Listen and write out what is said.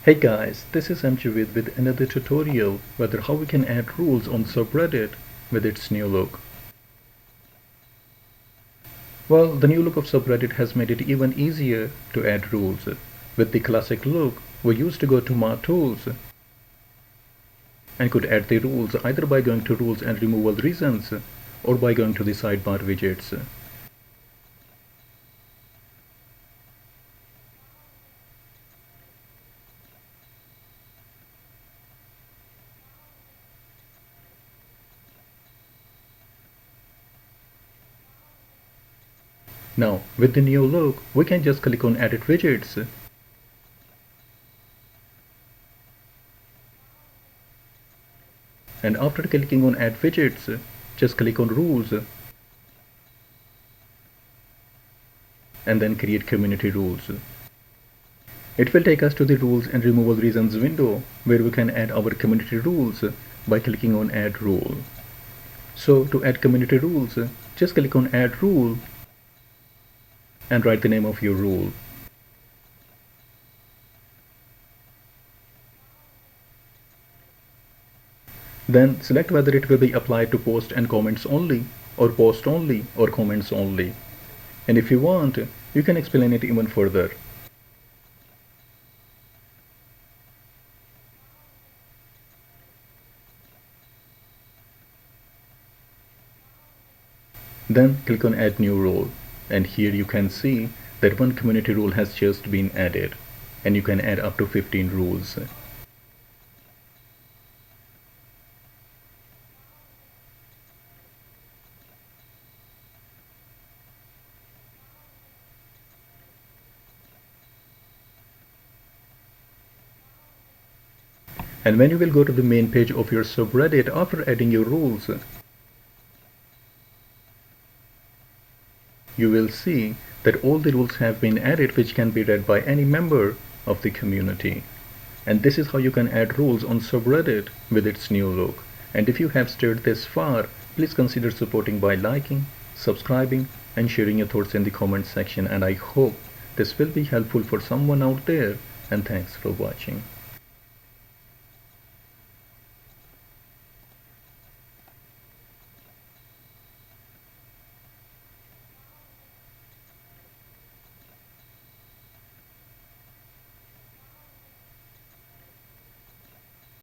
Hey guys, this is mjavedva with another tutorial whether how we can add rules on subreddit with its new look. Well, the new look of subreddit has made it even easier to add rules. With the classic look, we used to go to My Tools and could add the rules either by going to Rules and Removal Reasons or by going to the sidebar widgets. Now, with the new look, we can just click on Edit Widgets and after clicking on Add Widgets, just click on Rules and then create Community Rules. It will take us to the Rules and Removal Reasons window where we can add our community rules by clicking on Add Rule. So to add community rules, just click on Add Rule and write the name of your rule. Then select whether it will be applied to posts and comments only, or post only, or comments only. And if you want, you can explain it even further. Then click on Add New Rule. And here you can see that one community rule has just been added, and you can add up to 15 rules. And when you will go to the main page of your subreddit after adding your rules, you will see that all the rules have been added which can be read by any member of the community. And this is how you can add rules on subreddit with its new look. And if you have stayed this far, please consider supporting by liking, subscribing, and sharing your thoughts in the comment section. And I hope this will be helpful for someone out there. And thanks for watching.